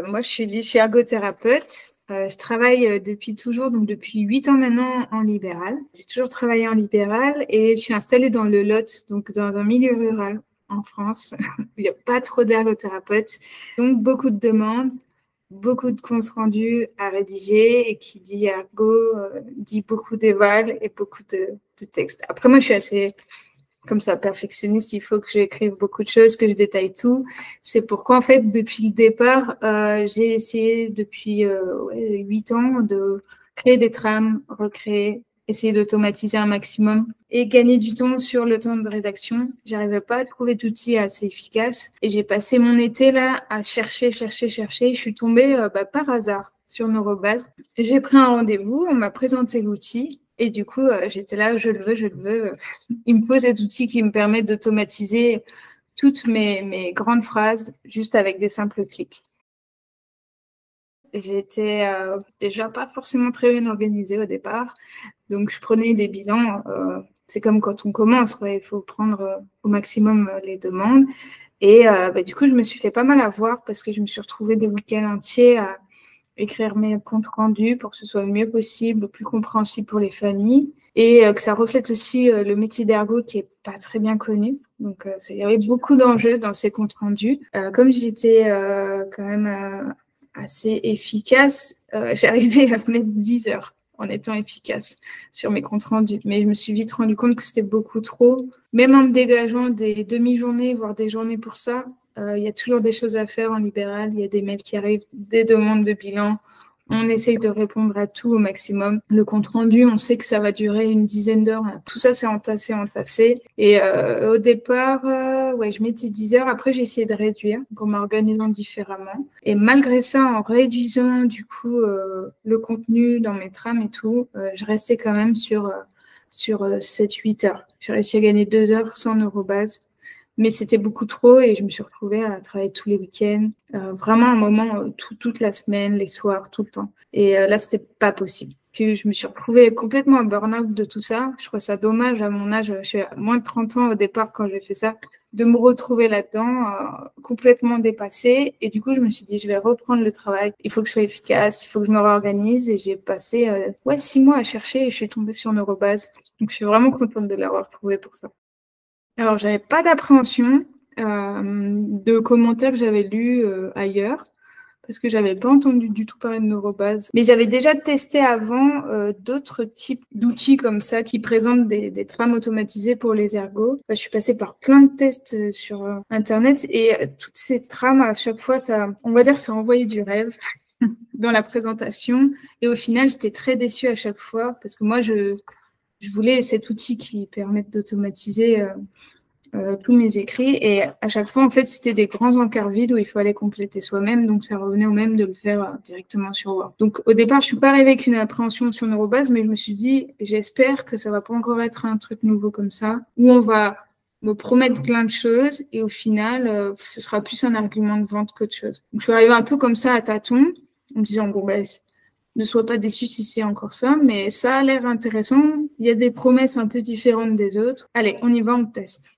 Moi, je suis ergothérapeute. Je travaille depuis toujours, donc depuis 8 ans maintenant en libéral. J'ai toujours travaillé en libéral et je suis installée dans le Lot, donc dans un milieu rural en France. Il n'y a pas trop d'ergothérapeutes, donc beaucoup de demandes, beaucoup de comptes rendus à rédiger et qui dit ergo dit beaucoup d'éval et beaucoup de textes. Après, moi, je suis assez comme ça, perfectionniste, il faut que j'écrive beaucoup de choses, que je détaille tout. C'est pourquoi, en fait, depuis le départ, j'ai essayé depuis 8 ans de créer des trames, recréer, essayer d'automatiser un maximum et gagner du temps sur le temps de rédaction. J'arrivais pas à trouver d'outils assez efficaces et j'ai passé mon été là à chercher. Je suis tombée par hasard sur Neurobase. J'ai pris un rendez-vous, on m'a présenté l'outil. Et du coup, j'étais là, je le veux. Il me faut cet outil qui me permet d'automatiser toutes mes grandes phrases juste avec des simples clics. J'étais déjà pas forcément très bien organisée au départ. Donc, je prenais des bilans. C'est comme quand on commence, quoi. Il faut prendre au maximum les demandes. Et du coup, je me suis fait pas mal avoir parce que je me suis retrouvée des week-ends entiers à écrire mes comptes rendus pour que ce soit le mieux possible, le plus compréhensible pour les familles et que ça reflète aussi le métier d'ergo qui est pas très bien connu. Donc, il y avait beaucoup d'enjeux dans ces comptes rendus. Comme j'étais quand même assez efficace, j'arrivais à mettre 10 heures en étant efficace sur mes comptes rendus. Mais je me suis vite rendu compte que c'était beaucoup trop. Même en me dégageant des demi-journées, voire des journées pour ça, il y a toujours des choses à faire en libéral. Il y a des mails qui arrivent, des demandes de bilan. On essaye de répondre à tout au maximum. Le compte rendu, on sait que ça va durer une dizaine d'heures. Tout ça, c'est entassé. Et au départ, je mettais 10 heures. Après, j'ai essayé de réduire, donc en m'organisant différemment. Et malgré ça, en réduisant du coup le contenu dans mes trames et tout, je restais quand même sur 7-8 heures. J'ai réussi à gagner 2 heures sans Neurobase. Mais c'était beaucoup trop et je me suis retrouvée à travailler tous les week-ends, vraiment un moment toute la semaine, les soirs, tout le temps. Et là, c'était pas possible. Puis je me suis retrouvée complètement en burn-out de tout ça. Je trouve ça dommage à mon âge, je suis à moins de 30 ans au départ quand j'ai fait ça, de me retrouver là-dedans, complètement dépassée. Et du coup, je me suis dit, je vais reprendre le travail. Il faut que je sois efficace, il faut que je me réorganise. Et j'ai passé 6 mois à chercher et je suis tombée sur Neurobase. Donc, je suis vraiment contente de l'avoir trouvé pour ça. Alors, j'avais pas d'appréhension de commentaires que j'avais lus ailleurs, parce que j'avais pas entendu du tout parler de Neurobase. Mais j'avais déjà testé avant d'autres types d'outils comme ça qui présentent des trames automatisées pour les ergots. Je suis passée par plein de tests sur Internet et toutes ces trames, à chaque fois, on va dire, ça envoyait du rêve dans la présentation. Et au final, j'étais très déçue à chaque fois, parce que moi, je voulais cet outil qui permette d'automatiser tous mes écrits. Et à chaque fois, en fait, c'était des grands encarts vides où il fallait compléter soi-même. Donc, ça revenait au même de le faire directement sur Word. Donc, au départ, je suis pas arrivée avec une appréhension sur Neurobase, mais je me suis dit, j'espère que ça va pas encore être un truc nouveau comme ça, où on va me promettre plein de choses et au final, ce sera plus un argument de vente qu'autre chose. Donc, je suis arrivée un peu comme ça à tâtons, en me disant, bon, ne sois pas déçu si c'est encore ça, mais ça a l'air intéressant. Il y a des promesses un peu différentes des autres. Allez, on y va, on teste.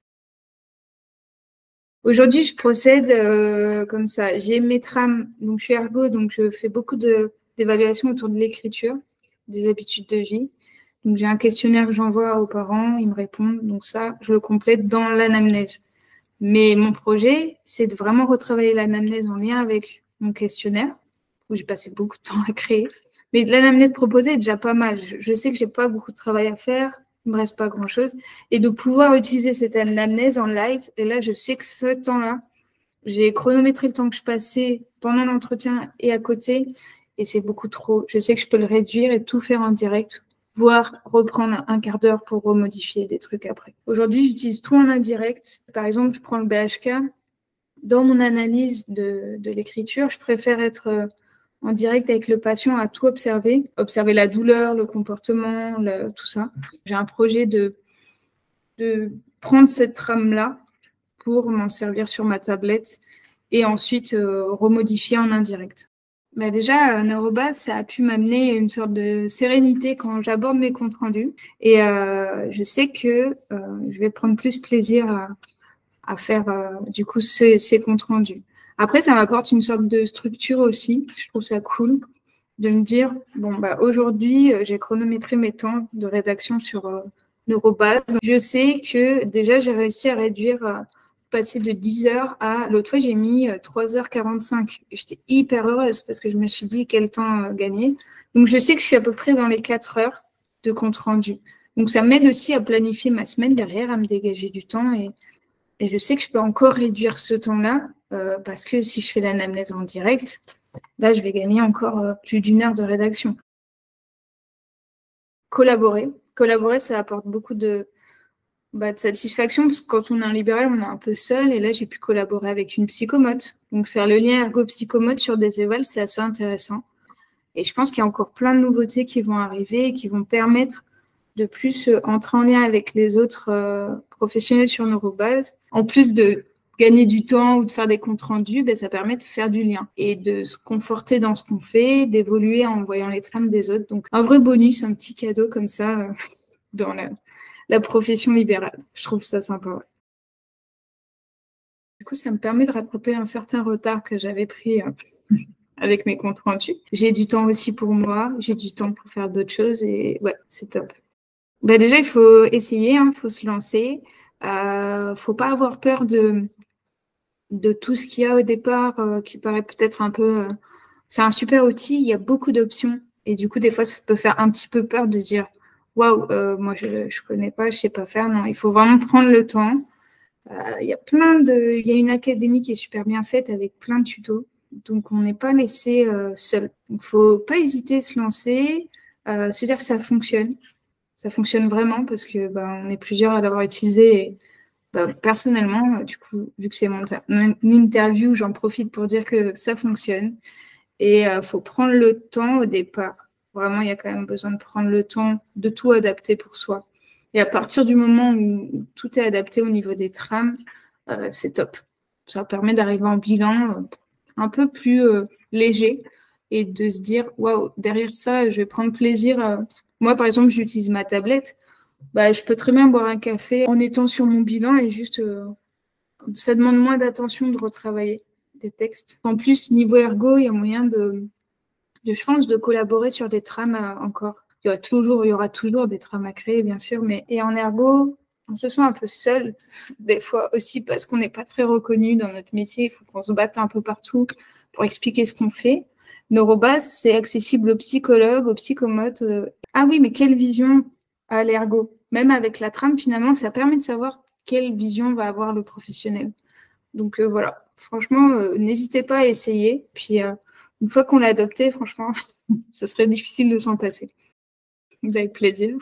Aujourd'hui, je procède comme ça. J'ai mes trames, donc je suis ergo, donc je fais beaucoup d'évaluations autour de l'écriture, des habitudes de vie. Donc j'ai un questionnaire que j'envoie aux parents, ils me répondent. Donc ça, je le complète dans l'anamnèse. Mais mon projet, c'est de vraiment retravailler l'anamnèse en lien avec mon questionnaire, où j'ai passé beaucoup de temps à créer. Mais l'anamnèse proposée est déjà pas mal. Je sais que j'ai pas beaucoup de travail à faire. Il me reste pas grand-chose. Et de pouvoir utiliser cette anamnèse en live. Et là, je sais que ce temps-là, j'ai chronométré le temps que je passais pendant l'entretien et à côté. Et c'est beaucoup trop. Je sais que je peux le réduire et tout faire en direct, voire reprendre un quart d'heure pour remodifier des trucs après. Aujourd'hui, j'utilise tout en indirect. Par exemple, je prends le BHK. Dans mon analyse de l'écriture, je préfère être en direct avec le patient à tout observer la douleur, le comportement, tout ça. J'ai un projet de prendre cette trame-là pour m'en servir sur ma tablette et ensuite remodifier en indirect. Déjà, Neurobase, ça a pu m'amener une sorte de sérénité quand j'aborde mes comptes rendus. Et je sais que je vais prendre plus plaisir à faire du coup ces comptes rendus. Après, ça m'apporte une sorte de structure aussi. Je trouve ça cool de me dire, bon, bah, aujourd'hui, j'ai chronométré mes temps de rédaction sur Neurobase. Donc, je sais que déjà, j'ai réussi à réduire, passer de 10 heures à... L'autre fois, j'ai mis 3h45. J'étais hyper heureuse parce que je me suis dit quel temps gagner. Donc, je sais que je suis à peu près dans les 4 heures de compte rendu. Donc, ça m'aide aussi à planifier ma semaine derrière, à me dégager du temps. Et je sais que je peux encore réduire ce temps-là parce que si je fais l'anamnèse en direct, là, je vais gagner encore plus d'une heure de rédaction. Collaborer. Collaborer, ça apporte beaucoup de satisfaction parce que quand on est un libéral, on est un peu seul. Et là, j'ai pu collaborer avec une psychomote. Donc, faire le lien ergo-psychomote sur des évals, c'est assez intéressant. Et je pense qu'il y a encore plein de nouveautés qui vont arriver et qui vont permettre de plus entrer en lien avec les autres professionnels sur Neurobase. En plus de gagner du temps ou de faire des comptes rendus, ça permet de faire du lien et de se conforter dans ce qu'on fait, d'évoluer en voyant les trames des autres. Donc, un vrai bonus, un petit cadeau comme ça dans la profession libérale. Je trouve ça sympa. Ouais. Du coup, ça me permet de rattraper un certain retard que j'avais pris avec mes comptes rendus. J'ai du temps aussi pour moi, j'ai du temps pour faire d'autres choses et ouais, c'est top. Déjà, il faut essayer, il faut se lancer. Faut pas avoir peur de tout ce qu'il y a au départ qui paraît peut-être un peu... c'est un super outil, il y a beaucoup d'options. Et du coup, des fois, ça peut faire un petit peu peur de se dire « Waouh, moi, je ne connais pas, je ne sais pas faire. » Non, il faut vraiment prendre le temps. Il y a une académie qui est super bien faite avec plein de tutos. Donc, on n'est pas laissé seul. Il ne faut pas hésiter à se lancer, se dire que ça fonctionne. Ça fonctionne vraiment parce que on est plusieurs à l'avoir utilisé. Et, personnellement, du coup, vu que c'est mon interview, j'en profite pour dire que ça fonctionne. Et faut prendre le temps au départ. Vraiment, il y a quand même besoin de prendre le temps de tout adapter pour soi. Et à partir du moment où tout est adapté au niveau des trames, c'est top. Ça permet d'arriver en bilan un peu plus léger et de se dire, waouh, derrière ça, je vais prendre plaisir. Moi, par exemple, j'utilise ma tablette. Je peux très bien boire un café en étant sur mon bilan et juste, ça demande moins d'attention de retravailler des textes. En plus, niveau ergo, il y a moyen je pense, de collaborer sur des trames encore. Il y aura toujours des trames à créer, bien sûr, et en ergo, on se sent un peu seul, des fois aussi parce qu'on n'est pas très reconnu dans notre métier. Il faut qu'on se batte un peu partout pour expliquer ce qu'on fait. Neurobase, c'est accessible aux psychologues, aux psychomotes. Ah oui, mais quelle vision a l'ergo? Même avec la trame, finalement, ça permet de savoir quelle vision va avoir le professionnel. Donc voilà, franchement, n'hésitez pas à essayer. Puis une fois qu'on l'a adopté, franchement, ce serait difficile de s'en passer. Avec plaisir.